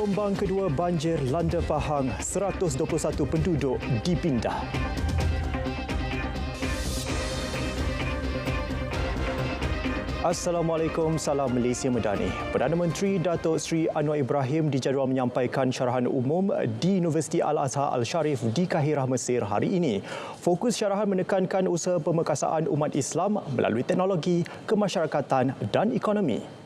Gelombang kedua banjir landa Pahang, 121 penduduk dipindah. Assalamualaikum, salam Malaysia Medani. Perdana Menteri Datuk Seri Anwar Ibrahim dijadual menyampaikan syarahan umum di Universiti Al-Azhar Al-Sharif di Kahirah, Mesir hari ini. Fokus syarahan menekankan usaha pemerkasaan umat Islam melalui teknologi, kemasyarakatan dan ekonomi.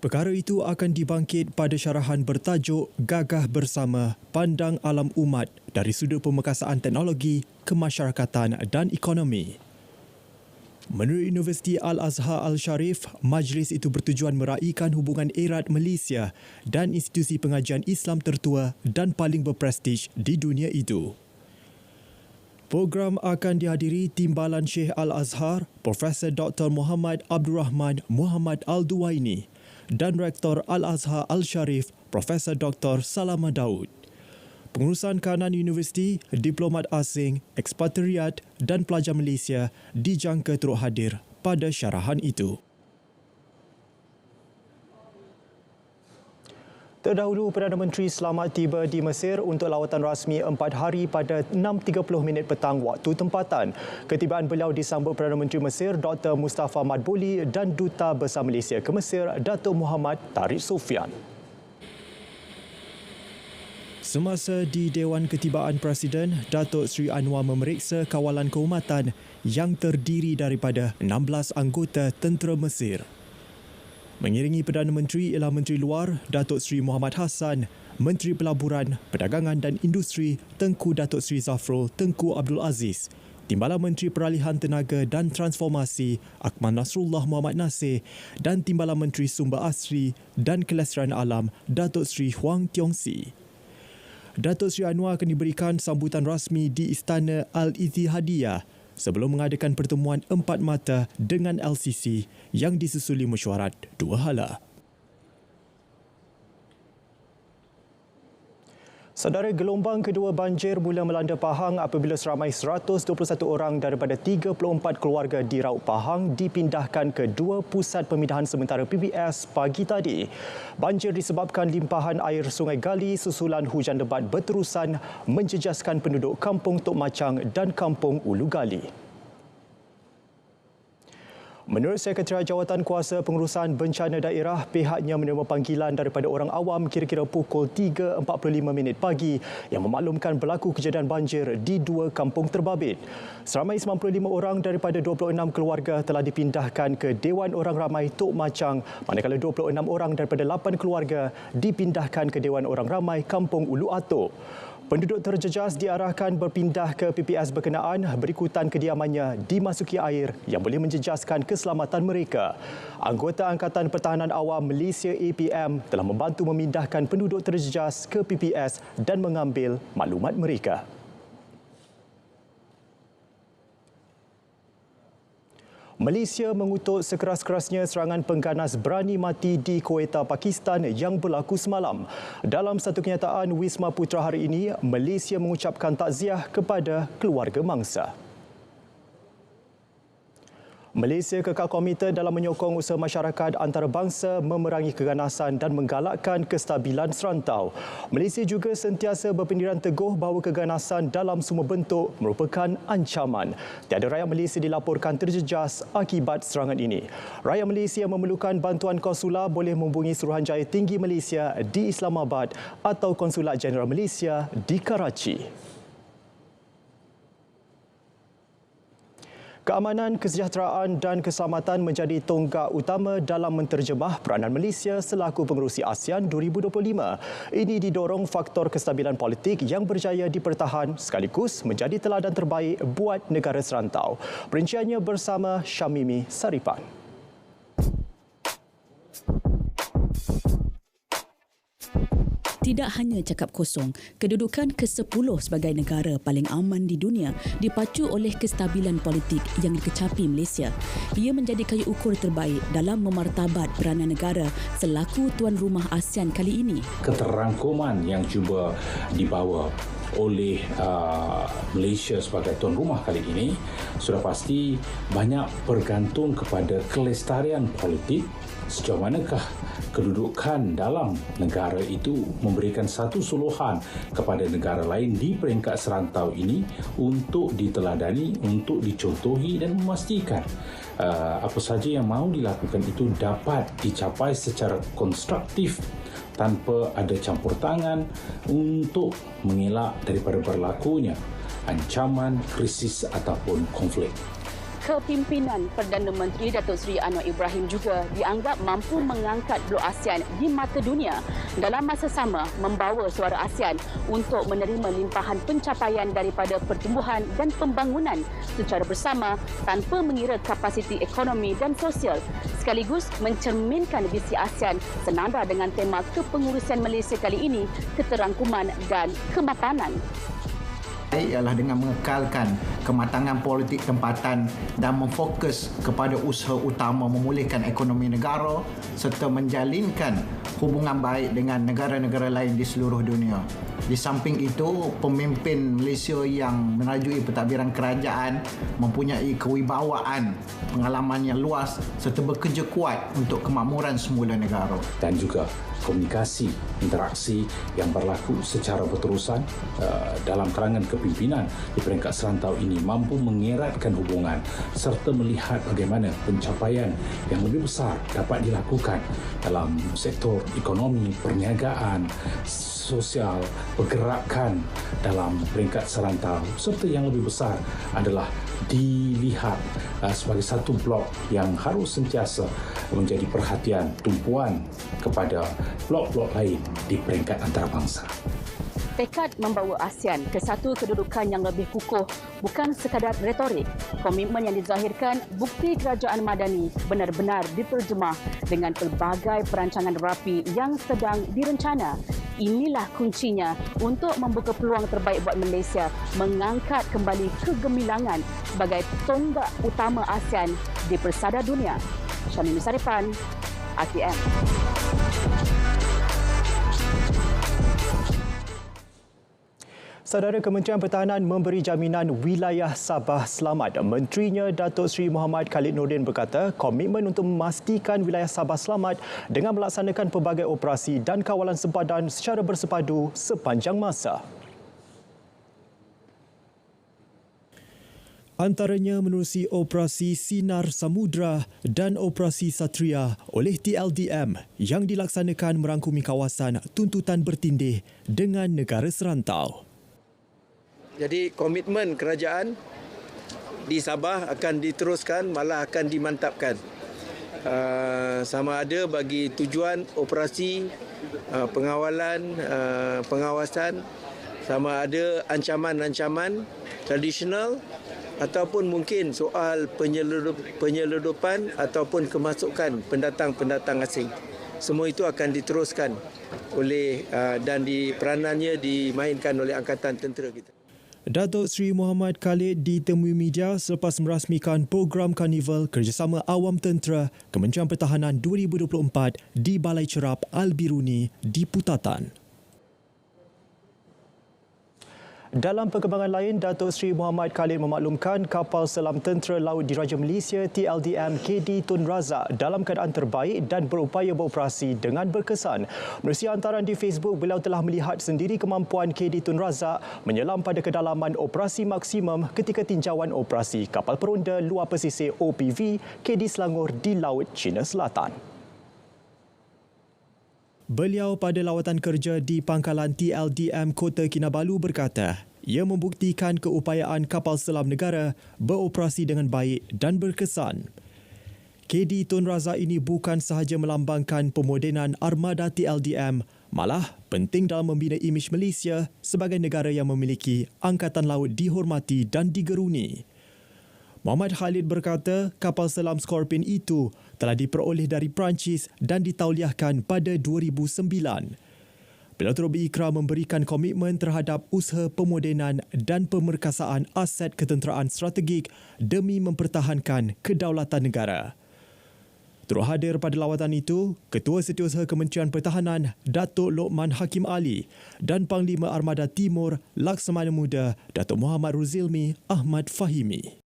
Perkara itu akan dibangkit pada syarahan bertajuk Gagah Bersama Pandang Alam Umat dari sudut pemerkasaan teknologi, kemasyarakatan dan ekonomi. Menurut Universiti Al-Azhar Al-Sharif, majlis itu bertujuan meraihkan hubungan erat Malaysia dan institusi pengajian Islam tertua dan paling berprestij di dunia itu. Program akan dihadiri Timbalan Syekh Al-Azhar, Profesor Dr. Muhammad Abdul Rahman Muhammad Al-Duwaini dan Rektor Al-Azhar Al-Sharif, Profesor Dr. Salama Daud. Pengurusan kanan universiti, diplomat asing, ekspatriat dan pelajar Malaysia dijangka turut hadir pada syarahan itu. Terdahulu, Perdana Menteri selamat tiba di Mesir untuk lawatan rasmi 4 hari pada 6.30 petang waktu tempatan. Ketibaan beliau disambut Perdana Menteri Mesir Dr. Mustafa Madbouly dan Duta Besar Malaysia ke Mesir Datuk Muhammad Tariq Sufyan. Semasa di Dewan Ketibaan Presiden, Datuk Seri Anwar memeriksa kawalan keumatan yang terdiri daripada 16 anggota tentera Mesir. Mengiringi Perdana Menteri ialah Menteri Luar Datuk Seri Muhammad Hassan, Menteri Pelaburan, Perdagangan dan Industri Tengku Datuk Seri Zafrul Tengku Abdul Aziz, Timbalan Menteri Peralihan Tenaga dan Transformasi Akmal Nasrullah Muhammad Nasir dan Timbalan Menteri Sumber Asri dan Kelestarian Alam Datuk Seri Huang Tiong Si. Datuk Seri Anwar akan diberikan sambutan rasmi di Istana Al-Ittihadiyah sebelum mengadakan pertemuan empat mata dengan LCC yang disusuli mesyuarat dua hala. Saudara, gelombang kedua banjir mula melanda Pahang apabila seramai 121 orang daripada 34 keluarga di Raut Pahang dipindahkan ke dua pusat pemindahan sementara PBS pagi tadi. Banjir disebabkan limpahan air Sungai Gali susulan hujan lebat berterusan menjejaskan penduduk Kampung Tok Macang dan Kampung Ulu Gali. Menurut Sekretariat Jawatan Kuasa Pengurusan Bencana Daerah, pihaknya menerima panggilan daripada orang awam kira-kira pukul 3.45 pagi yang memaklumkan berlaku kejadian banjir di dua kampung terbabit. Seramai 95 orang daripada 26 keluarga telah dipindahkan ke Dewan Orang Ramai Tok Macang, manakala 26 orang daripada 8 keluarga dipindahkan ke Dewan Orang Ramai Kampung Ulu Atok. Penduduk terjejas diarahkan berpindah ke PPS berkenaan berikutan kediamannya dimasuki air yang boleh menjejaskan keselamatan mereka. Anggota Angkatan Pertahanan Awam Malaysia APM telah membantu memindahkan penduduk terjejas ke PPS dan mengambil maklumat mereka. Malaysia mengutuk sekeras-kerasnya serangan pengganas berani mati di Quetta, Pakistan yang berlaku semalam. Dalam satu kenyataan Wisma Putra hari ini, Malaysia mengucapkan takziah kepada keluarga mangsa. Malaysia kekal komited dalam menyokong usaha masyarakat antarabangsa memerangi keganasan dan menggalakkan kestabilan serantau. Malaysia juga sentiasa berpendirian teguh bahawa keganasan dalam semua bentuk merupakan ancaman. Tiada rakyat Malaysia dilaporkan terjejas akibat serangan ini. Rakyat Malaysia yang memerlukan bantuan konsular boleh menghubungi Suruhanjaya Tinggi Malaysia di Islamabad atau Konsulat Jeneral Malaysia di Karachi. Keamanan, kesejahteraan dan keselamatan menjadi tonggak utama dalam menterjemah peranan Malaysia selaku pengerusi ASEAN 2025. Ini didorong faktor kestabilan politik yang berjaya dipertahan sekaligus menjadi teladan terbaik buat negara serantau. Perinciannya bersama Syamimi Saripan. Tidak hanya cakap kosong, kedudukan ke-10 sebagai negara paling aman di dunia dipacu oleh kestabilan politik yang dikecapi Malaysia. Ia menjadi kaya ukur terbaik dalam memartabat peranan negara selaku tuan rumah ASEAN kali ini. Keterangkuman yang cuba dibawa oleh Malaysia sebagai tuan rumah kali ini, sudah pasti banyak bergantung kepada kelestarian politik. Sejauh manakah kedudukan dalam negara itu memberikan satu suluhan kepada negara lain di peringkat serantau ini untuk diteladani, untuk dicontohi dan memastikan apa saja yang mahu dilakukan itu dapat dicapai secara konstruktif tanpa ada campur tangan untuk mengelak daripada berlakunya ancaman, krisis ataupun konflik. Kepimpinan Perdana Menteri Datuk Seri Anwar Ibrahim juga dianggap mampu mengangkat blok ASEAN di mata dunia, dalam masa sama membawa suara ASEAN untuk menerima limpahan pencapaian daripada pertumbuhan dan pembangunan secara bersama tanpa mengira kapasiti ekonomi dan sosial, sekaligus mencerminkan visi ASEAN senada dengan tema kepengurusan Malaysia kali ini, keterangkuman dan kemapanan. Ialah dengan mengekalkan kematangan politik tempatan dan memfokus kepada usaha utama memulihkan ekonomi negara serta menjalinkan hubungan baik dengan negara-negara lain di seluruh dunia. Di samping itu, pemimpin Malaysia yang merajui pentadbiran kerajaan mempunyai kewibawaan, pengalaman yang luas serta bekerja kuat untuk kemakmuran semula negara. Dan juga komunikasi, interaksi yang berlaku secara berterusan dalam kalangan kepimpinan di peringkat serantau ini mampu mengeratkan hubungan serta melihat bagaimana pencapaian yang lebih besar dapat dilakukan dalam sektor ekonomi, perniagaan, sosial, pergerakan dalam peringkat serantau, serta yang lebih besar adalah dilihat sebagai satu blok yang harus sentiasa menjadi perhatian tumpuan kepada blok-blok lain di peringkat antarabangsa. Tekad membawa ASEAN ke satu kedudukan yang lebih kukuh bukan sekadar retorik. Komitmen yang dizahirkan bukti kerajaan madani benar-benar diterjemah dengan pelbagai perancangan rapi yang sedang direncana. Inilah kuncinya untuk membuka peluang terbaik buat Malaysia mengangkat kembali kegemilangan sebagai tonggak utama ASEAN di persada dunia. Syamimi Sarifan, RTM. Saudara, Kementerian Pertahanan memberi jaminan wilayah Sabah selamat. Menterinya Datuk Seri Muhammad Khalid Nordin berkata komitmen untuk memastikan wilayah Sabah selamat dengan melaksanakan pelbagai operasi dan kawalan sempadan secara bersepadu sepanjang masa. Antaranya menerusi operasi Sinar Samudra dan operasi Satria oleh TLDM yang dilaksanakan merangkumi kawasan tuntutan bertindih dengan negara serantau. Jadi komitmen kerajaan di Sabah akan diteruskan, malah akan dimantapkan. Sama ada bagi tujuan operasi, pengawalan, pengawasan, sama ada ancaman-ancaman tradisional ataupun mungkin soal penyeludupan ataupun kemasukan pendatang-pendatang asing. Semua itu akan diteruskan oleh dan peranannya dimainkan oleh Angkatan Tentera kita. Datuk Seri Muhammad Khalid ditemui media selepas merasmikan program Karnival Kerjasama Awam Tentera Kementerian Pertahanan 2024 di Balai Cerap Al-Biruni di Putatan. Dalam perkembangan lain, Datuk Seri Muhammad Khalid memaklumkan kapal selam Tentera Laut Diraja Malaysia TLDM KD Tun Razak dalam keadaan terbaik dan berupaya beroperasi dengan berkesan. Menerusi hantaran di Facebook, beliau telah melihat sendiri kemampuan KD Tun Razak menyelam pada kedalaman operasi maksimum ketika tinjauan operasi kapal peronda luar pesisir OPV KD Selangor di Laut Cina Selatan. Beliau pada lawatan kerja di pangkalan TLDM Kota Kinabalu berkata, ia membuktikan keupayaan kapal selam negara beroperasi dengan baik dan berkesan. KD Tun Razak ini bukan sahaja melambangkan pemodenan armada TLDM, malah penting dalam membina imej Malaysia sebagai negara yang memiliki angkatan laut dihormati dan digeruni. Muhammad Khalid berkata kapal selam Scorpion itu telah diperoleh dari Perancis dan ditauliahkan pada 2009. Beliau terus berikrar memberikan komitmen terhadap usaha pemodenan dan pemerkasaan aset ketenteraan strategik demi mempertahankan kedaulatan negara. Turut hadir pada lawatan itu, Ketua Setiausaha Kementerian Pertahanan Datuk Lokman Hakim Ali dan Panglima Armada Timur Laksamana Muda Datuk Muhammad Ruzilmi Ahmad Fahimi.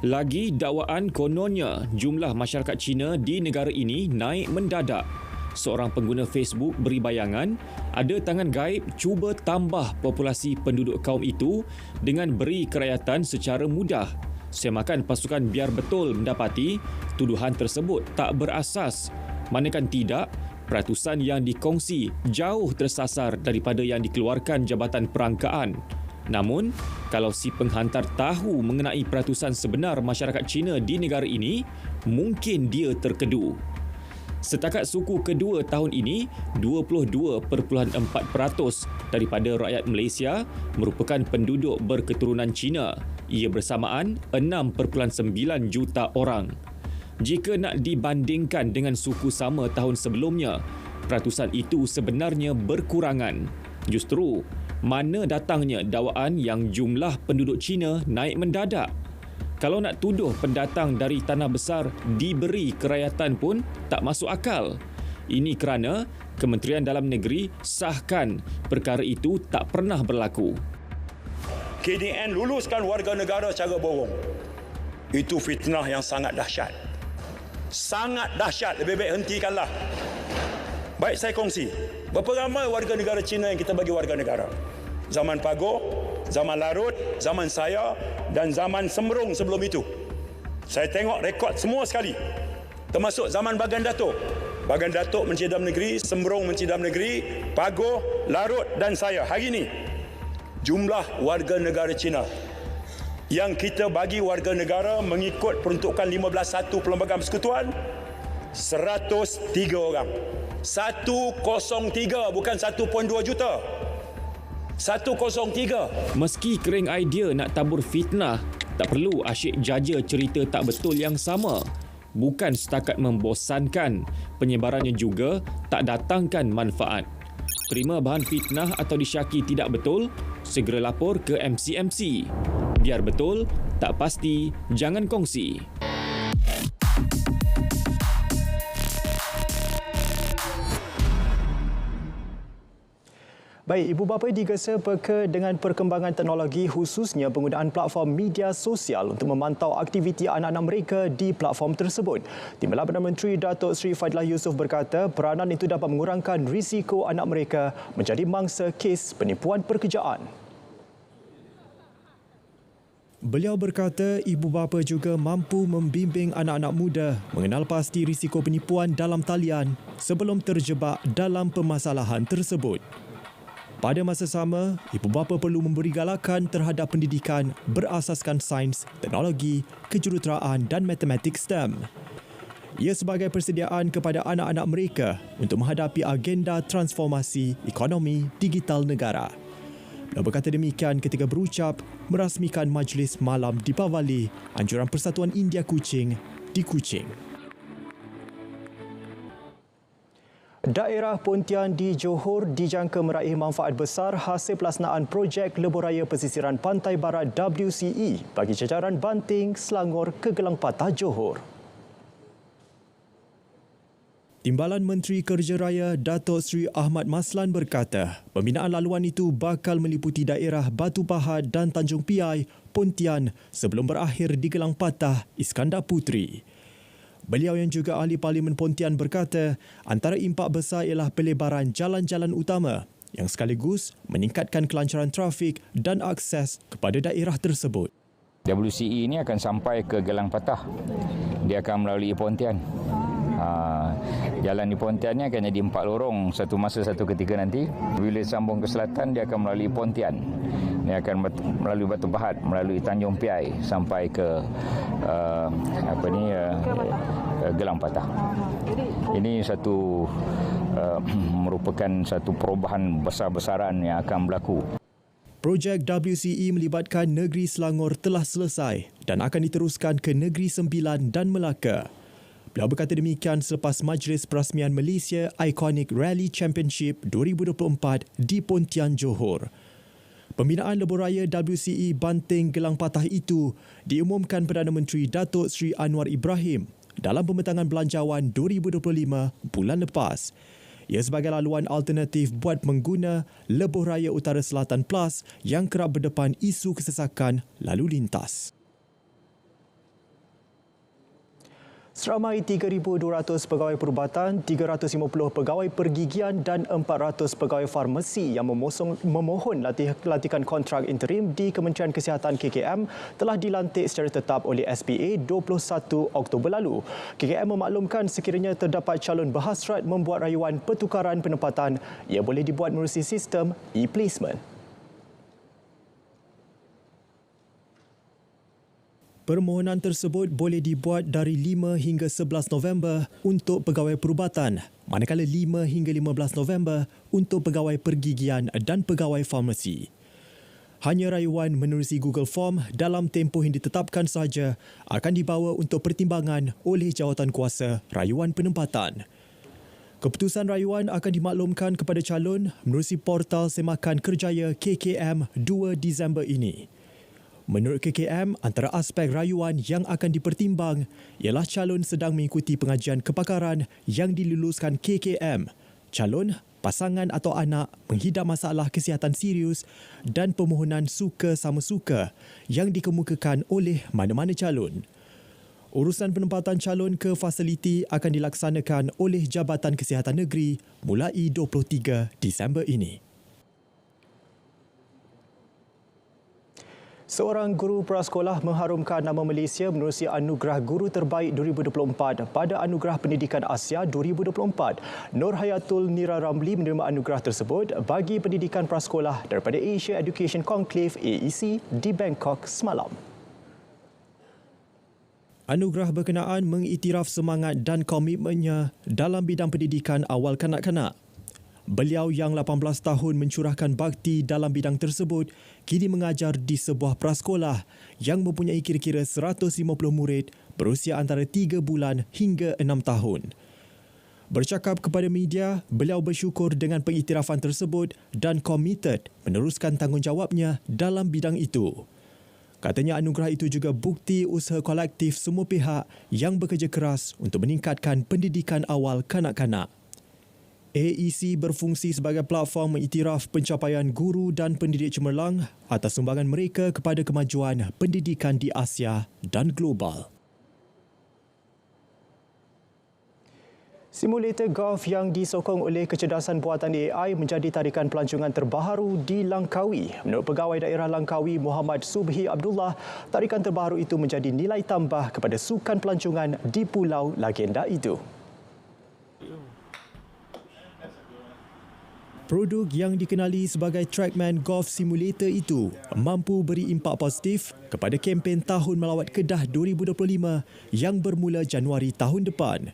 Lagi dakwaan kononnya jumlah masyarakat Cina di negara ini naik mendadak. Seorang pengguna Facebook beri bayangan ada tangan gaib cuba tambah populasi penduduk kaum itu dengan beri kerayatan secara mudah. Semakan pasukan biar betul mendapati tuduhan tersebut tak berasas. Manakala tidak, peratusan yang dikongsi jauh tersasar daripada yang dikeluarkan Jabatan Perangkaan. Namun, kalau si penghantar tahu mengenai peratusan sebenar masyarakat Cina di negara ini, mungkin dia terkedu. Setakat suku kedua tahun ini, 22.4% daripada rakyat Malaysia merupakan penduduk berketurunan Cina. Ia bersamaan 6.9 juta orang. Jika nak dibandingkan dengan suku sama tahun sebelumnya, peratusan itu sebenarnya berkurangan. Justru, mana datangnya dakwaan yang jumlah penduduk Cina naik mendadak? Kalau nak tuduh pendatang dari tanah besar diberi kerayatan pun tak masuk akal. Ini kerana Kementerian Dalam Negeri sahkan perkara itu tak pernah berlaku. KDN luluskan warga negara secara bohong. Itu fitnah yang sangat dahsyat. Sangat dahsyat. Lebih baik hentikanlah. Baik, saya kongsi. Berapa ramai warga negara Cina yang kita bagi warga negara? Zaman Pagoh, zaman Larut, zaman saya dan zaman Sembrong sebelum itu. Saya tengok rekod semua sekali. Termasuk zaman Bagan Datuk. Bagan Datuk Menteri Dalam Negeri, Sembrong Menteri Dalam Negeri, Pagoh, Larut dan saya. Hari ini, jumlah warga negara Cina yang kita bagi warga negara mengikut peruntukan 15.1 Perlembagaan Persekutuan, 103 orang. 103, bukan 1.2 juta. 103. Meski kering idea nak tabur fitnah, tak perlu asyik jaja cerita tak betul yang sama. Bukan setakat membosankan, penyebarannya juga tak datangkan manfaat. Terima bahan fitnah atau disyaki tidak betul, segera lapor ke MCMC. Biar betul, tak pasti, jangan kongsi. Baik, ibu bapa digesa peka dengan perkembangan teknologi khususnya penggunaan platform media sosial untuk memantau aktiviti anak-anak mereka di platform tersebut. Timbalan Perdana Menteri Datuk Seri Fadilah Yusof berkata peranan itu dapat mengurangkan risiko anak mereka menjadi mangsa kes penipuan pekerjaan. Beliau berkata ibu bapa juga mampu membimbing anak-anak muda mengenal pasti risiko penipuan dalam talian sebelum terjebak dalam permasalahan tersebut. Pada masa sama, ibu bapa perlu memberi galakan terhadap pendidikan berasaskan sains, teknologi, kejuruteraan dan matematik STEM. Ia sebagai persediaan kepada anak-anak mereka untuk menghadapi agenda transformasi ekonomi digital negara. Beliau berkata demikian ketika berucap merasmikan Majlis Malam Deepavali Anjuran Persatuan India Kuching di Kuching. Daerah Pontian di Johor dijangka meraih manfaat besar hasil pelaksanaan projek Lebuhraya Pesisiran Pantai Barat WCE bagi jajaran Banting, Selangor ke Gelang Patah, Johor. Timbalan Menteri Kerja Raya Datuk Seri Ahmad Maslan berkata, pembinaan laluan itu bakal meliputi daerah Batu Pahat dan Tanjung Piai, Pontian sebelum berakhir di Gelang Patah, Iskandar Puteri. Beliau yang juga ahli Parlimen Pontian berkata, antara impak besar ialah pelebaran jalan-jalan utama yang sekaligus meningkatkan kelancaran trafik dan akses kepada daerah tersebut. WCE ini akan sampai ke Gelang Patah. Dia akan melalui Pontian. Jalan di Pontian ni akan jadi 4 lorong satu masa satu ketika nanti. Bila sambung ke selatan dia akan melalui Pontian. Dia akan melalui Batu Pahat, melalui Tanjung Piai sampai ke Gelang Patah. Ini satu merupakan satu perubahan besar-besaran yang akan berlaku. Projek WCE melibatkan negeri Selangor telah selesai dan akan diteruskan ke Negeri Sembilan dan Melaka. Beliau berkata demikian selepas Majlis Perasmian Malaysia Iconic Rally Championship 2024 di Pontian, Johor. Pembinaan lebuh raya WCE Banting Gelang Patah itu diumumkan Perdana Menteri Datuk Seri Anwar Ibrahim dalam pembentangan belanjawan 2025 bulan lepas. Ia sebagai laluan alternatif buat pengguna lebuh raya Utara Selatan Plus yang kerap berdepan isu kesesakan lalu lintas. Seramai 3,200 pegawai perubatan, 350 pegawai pergigian dan 400 pegawai farmasi yang memohon latihan kontrak interim di Kementerian Kesihatan KKM telah dilantik secara tetap oleh SPA 21 Oktober lalu. KKM memaklumkan sekiranya terdapat calon berhasrat membuat rayuan pertukaran penempatan, ia boleh dibuat menerusi sistem e-placement. Permohonan tersebut boleh dibuat dari 5 hingga 11 November untuk pegawai perubatan, manakala 5 hingga 15 November untuk pegawai pergigian dan pegawai farmasi. Hanya rayuan menerusi Google Form dalam tempoh yang ditetapkan sahaja akan dibawa untuk pertimbangan oleh Jawatankuasa Rayuan Penempatan. Keputusan rayuan akan dimaklumkan kepada calon menerusi portal Semakan Kerjaya KKM 2 Disember ini. Menurut KKM, antara aspek rayuan yang akan dipertimbang ialah calon sedang mengikuti pengajian kepakaran yang diluluskan KKM, calon, pasangan atau anak menghidap masalah kesihatan serius dan permohonan suka sama suka yang dikemukakan oleh mana-mana calon. Urusan penempatan calon ke fasiliti akan dilaksanakan oleh Jabatan Kesihatan Negeri mulai 23 Disember ini. Seorang guru prasekolah mengharumkan nama Malaysia menerusi Anugerah Guru Terbaik 2024 pada Anugerah Pendidikan Asia 2024. Nur Hayatul Nira Ramli menerima anugerah tersebut bagi pendidikan prasekolah daripada Asia Education Conclave AEC di Bangkok semalam. Anugerah berkenaan mengiktiraf semangat dan komitmennya dalam bidang pendidikan awal kanak-kanak. Beliau yang 18 tahun mencurahkan bakti dalam bidang tersebut kini mengajar di sebuah prasekolah yang mempunyai kira-kira 150 murid berusia antara 3 bulan hingga 6 tahun. Bercakap kepada media, beliau bersyukur dengan pengiktirafan tersebut dan komited meneruskan tanggungjawabnya dalam bidang itu. Katanya anugerah itu juga bukti usaha kolektif semua pihak yang bekerja keras untuk meningkatkan pendidikan awal kanak-kanak. AEC berfungsi sebagai platform mengiktiraf pencapaian guru dan pendidik cemerlang atas sumbangan mereka kepada kemajuan pendidikan di Asia dan global. Simulator golf yang disokong oleh kecerdasan buatan AI menjadi tarikan pelancongan terbaru di Langkawi. Menurut Pegawai Daerah Langkawi Muhammad Subhi Abdullah, tarikan terbaru itu menjadi nilai tambah kepada sukan pelancongan di Pulau Legenda itu. Produk yang dikenali sebagai Trackman Golf Simulator itu mampu beri impak positif kepada kempen Tahun Melawat Kedah 2025 yang bermula Januari tahun depan.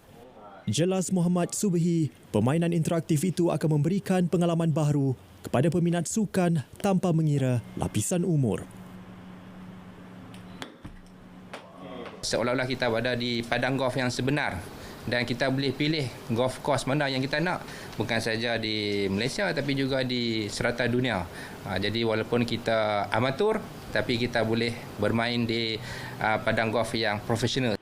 Jelas Muhammad Subhi, permainan interaktif itu akan memberikan pengalaman baru kepada peminat sukan tanpa mengira lapisan umur. Seolah-olah kita berada di padang golf yang sebenar dan kita boleh pilih golf course mana yang kita nak, bukan saja di Malaysia tapi juga di serata dunia. Jadi walaupun kita amatur tapi kita boleh bermain di padang golf yang profesional.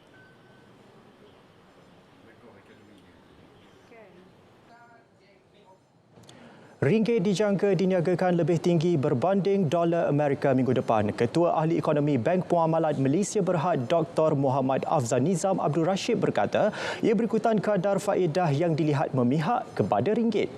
Ringgit dijangka diniagakan lebih tinggi berbanding dolar Amerika minggu depan. Ketua Ahli Ekonomi Bank Muamalat Malaysia Berhad Dr. Muhammad Afzal Nizam Abdul Rashid berkata, ia berikutan kadar faedah yang dilihat memihak kepada ringgit.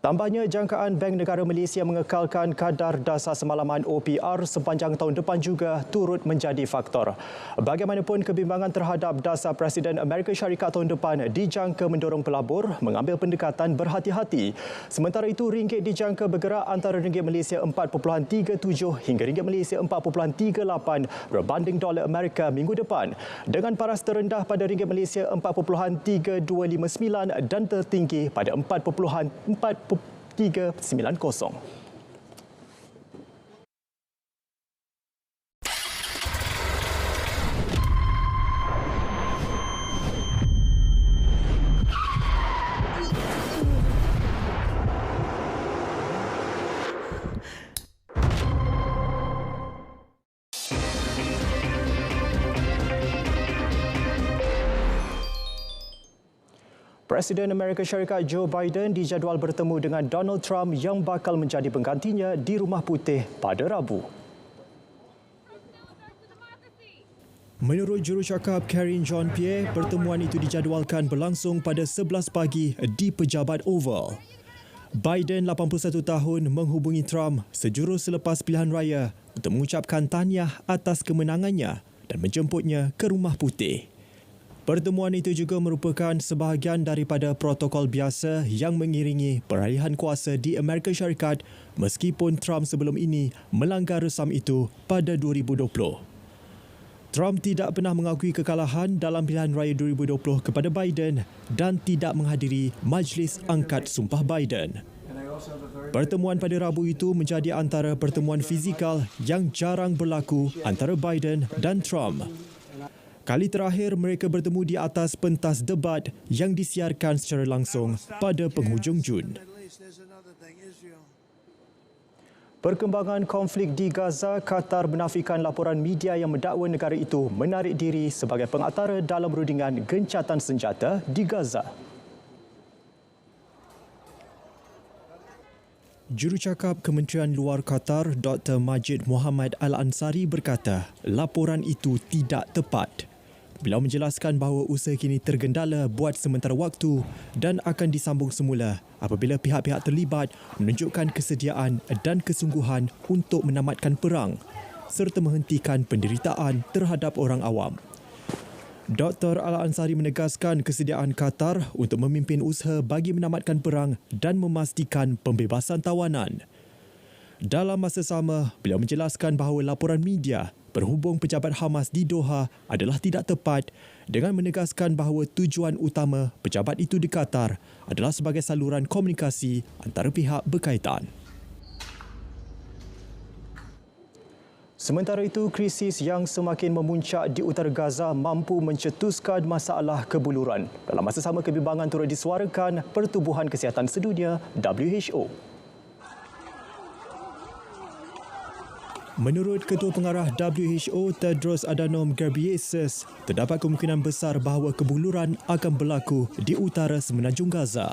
Tambahnya, jangkaan Bank Negara Malaysia mengekalkan kadar dasar semalaman OPR sepanjang tahun depan juga turut menjadi faktor. Bagaimanapun, kebimbangan terhadap dasar Presiden Amerika Syarikat tahun depan dijangka mendorong pelabur mengambil pendekatan berhati-hati. Sementara itu, ringgit dijangka bergerak antara ringgit Malaysia 4.37 hingga ringgit Malaysia 4.38 berbanding dolar Amerika minggu depan. Dengan paras terendah pada ringgit Malaysia 4.3259 dan tertinggi pada 4.390. Presiden Amerika Syarikat Joe Biden dijadual bertemu dengan Donald Trump yang bakal menjadi penggantinya di Rumah Putih pada Rabu. Menurut jurucakap Karine Jean-Pierre, pertemuan itu dijadualkan berlangsung pada 11 pagi di Pejabat Oval. Biden, 81 tahun, menghubungi Trump sejurus selepas pilihan raya untuk mengucapkan tahniah atas kemenangannya dan menjemputnya ke Rumah Putih. Pertemuan itu juga merupakan sebahagian daripada protokol biasa yang mengiringi peralihan kuasa di Amerika Syarikat meskipun Trump sebelum ini melanggar resam itu pada 2020. Trump tidak pernah mengakui kekalahan dalam pilihan raya 2020 kepada Biden dan tidak menghadiri majlis angkat sumpah Biden. Pertemuan pada Rabu itu menjadi antara pertemuan fizikal yang jarang berlaku antara Biden dan Trump. Kali terakhir mereka bertemu di atas pentas debat yang disiarkan secara langsung pada penghujung Jun. Perkembangan konflik di Gaza, Qatar menafikan laporan media yang mendakwa negara itu menarik diri sebagai pengantara dalam rundingan gencatan senjata di Gaza. Jurucakap Kementerian Luar Qatar, Dr. Majid Muhammad Al-Ansari berkata, laporan itu tidak tepat. Beliau menjelaskan bahawa usaha kini tergendala buat sementara waktu dan akan disambung semula apabila pihak-pihak terlibat menunjukkan kesediaan dan kesungguhan untuk menamatkan perang serta menghentikan penderitaan terhadap orang awam. Dr. Al-Ansari menegaskan kesediaan Qatar untuk memimpin usaha bagi menamatkan perang dan memastikan pembebasan tawanan. Dalam masa sama, beliau menjelaskan bahawa laporan media berhubung pejabat Hamas di Doha adalah tidak tepat dengan menegaskan bahawa tujuan utama pejabat itu di Qatar adalah sebagai saluran komunikasi antara pihak berkaitan. Sementara itu, krisis yang semakin memuncak di utara Gaza mampu mencetuskan masalah kebuluran. Dalam masa sama, kebimbangan turut disuarakan Pertubuhan Kesihatan Sedunia (WHO). Menurut Ketua Pengarah WHO Tedros Adhanom Ghebreyesus, terdapat kemungkinan besar bahawa kebuluran akan berlaku di utara semenanjung Gaza.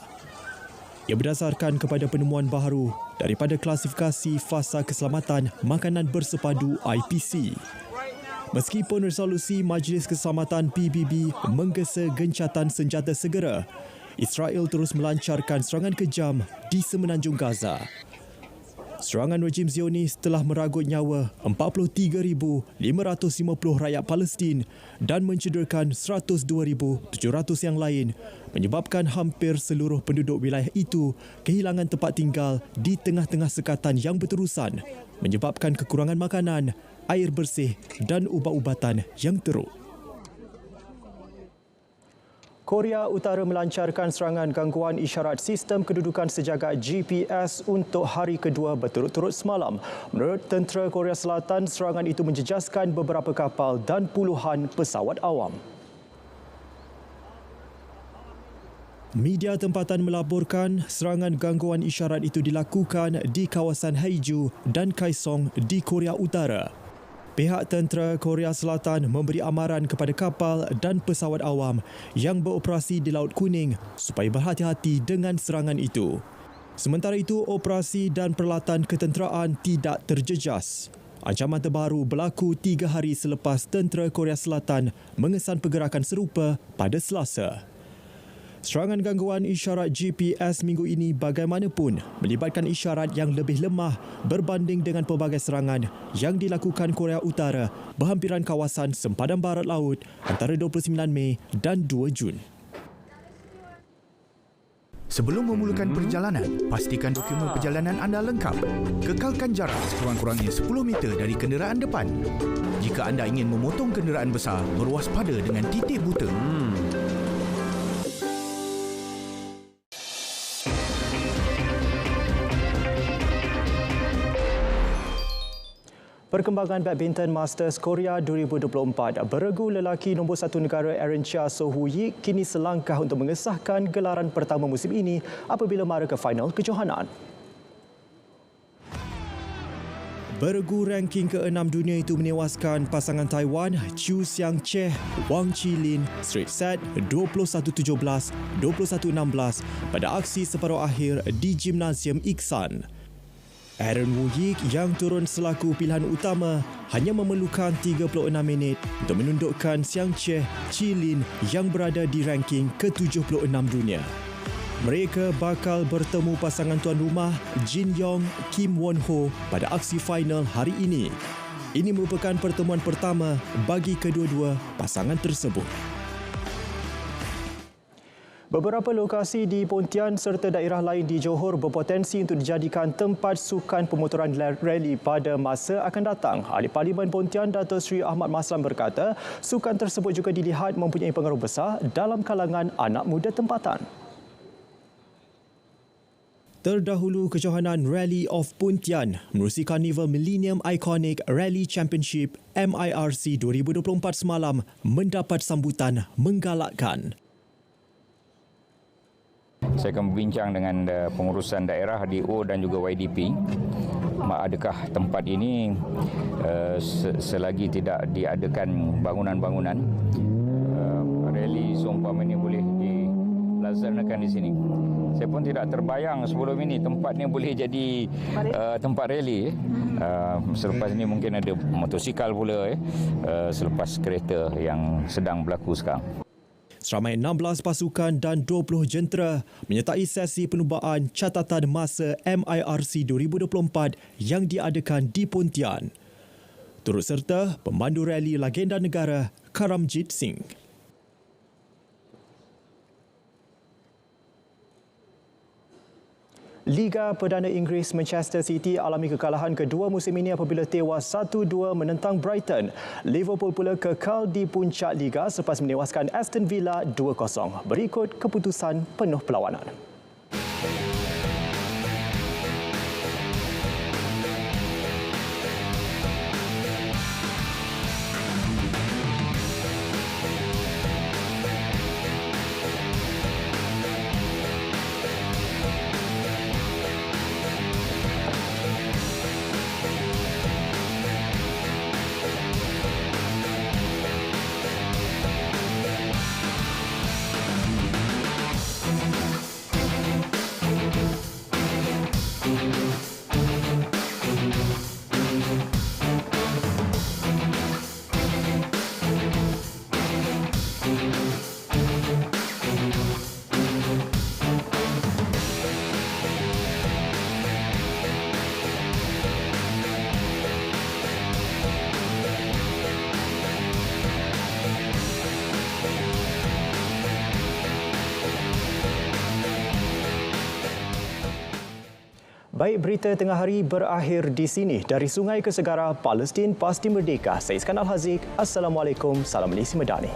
Ia berdasarkan kepada penemuan baharu daripada klasifikasi fasa keselamatan makanan bersepadu IPC. Meskipun resolusi Majlis Keselamatan PBB menggesa gencatan senjata segera, Israel terus melancarkan serangan kejam di semenanjung Gaza. Serangan rejim Zionis telah meragut nyawa 43,550 rakyat Palestin dan mencederakan 102,700 yang lain, menyebabkan hampir seluruh penduduk wilayah itu kehilangan tempat tinggal di tengah-tengah sekatan yang berterusan, menyebabkan kekurangan makanan, air bersih dan ubat-ubatan yang teruk. Korea Utara melancarkan serangan gangguan isyarat sistem kedudukan sejagat GPS untuk hari kedua berturut-turut semalam. Menurut tentera Korea Selatan, serangan itu menjejaskan beberapa kapal dan puluhan pesawat awam. Media tempatan melaporkan serangan gangguan isyarat itu dilakukan di kawasan Haeju dan Kaesong di Korea Utara. Pihak tentera Korea Selatan memberi amaran kepada kapal dan pesawat awam yang beroperasi di Laut Kuning supaya berhati-hati dengan serangan itu. Sementara itu, operasi dan peralatan ketenteraan tidak terjejas. Ancaman terbaru berlaku 3 hari selepas tentera Korea Selatan mengesan pergerakan serupa pada Selasa. Serangan gangguan isyarat GPS minggu ini bagaimanapun melibatkan isyarat yang lebih lemah berbanding dengan pelbagai serangan yang dilakukan Korea Utara berhampiran kawasan sempadan barat laut antara 29 Mei dan 2 Jun. Sebelum memulakan perjalanan, pastikan dokumen perjalanan anda lengkap. Kekalkan jarak sekurang-kurangnya 10 meter dari kenderaan depan. Jika anda ingin memotong kenderaan besar, berwaspada dengan titik buta. Perkembangan badminton Masters Korea 2024 beregu lelaki nombor 1 negara Aaron Chia So Woo-yik kini selangkah untuk mengesahkan gelaran pertama musim ini apabila mara ke final kejohanan. Bergu ranking ke-6 dunia itu menewaskan pasangan Taiwan Chu Xiang-che, Wang Qilin straight set 21-17, 21-16 pada aksi separuh akhir di Gimnasium Iksan. Aaron Woo Yik yang turun selaku pilihan utama hanya memerlukan 36 minit untuk menundukkan Xiang-che Qilin yang berada di ranking ke-76 dunia. Mereka bakal bertemu pasangan tuan rumah Jin Yong Kim Won Ho pada aksi final hari ini. Ini merupakan pertemuan pertama bagi kedua-dua pasangan tersebut. Beberapa lokasi di Pontian serta daerah lain di Johor berpotensi untuk dijadikan tempat sukan pemotoran rally pada masa akan datang. Ahli Parlimen Pontian Dato' Sri Ahmad Maslan berkata, sukan tersebut juga dilihat mempunyai pengaruh besar dalam kalangan anak muda tempatan. Terdahulu, kejohanan Rally of Pontian menerusi Carnival Millennium Iconic Rally Championship MIRC 2024 semalam mendapat sambutan menggalakkan. Saya akan berbincang dengan pengurusan daerah DO dan juga YDP. Adakah tempat ini selagi tidak diadakan bangunan-bangunan, rally seumpama ini boleh dilaksanakan di sini. Saya pun tidak terbayang sebelum ini tempat ni boleh jadi tempat rally. Selepas ini mungkin ada motosikal pula selepas kereta yang sedang berlaku sekarang. Seramai 16 pasukan dan 20 jentera menyertai sesi penubaan catatan masa MIRC 2024 yang diadakan di Pontian. Turut serta pemandu rally legenda negara Karamjit Singh. Liga Perdana Inggeris Manchester City alami kekalahan kedua musim ini apabila tewas 1-2 menentang Brighton. Liverpool pula kekal di puncak Liga selepas menewaskan Aston Villa 2-0. Berikut keputusan penuh perlawanan. Baik, berita tengah hari berakhir di sini. Dari Sungai ke Segara, Palestin pasti merdeka. Saya Iskan Al-Haziq. Assalamualaikum. Salam Malaysia Madani.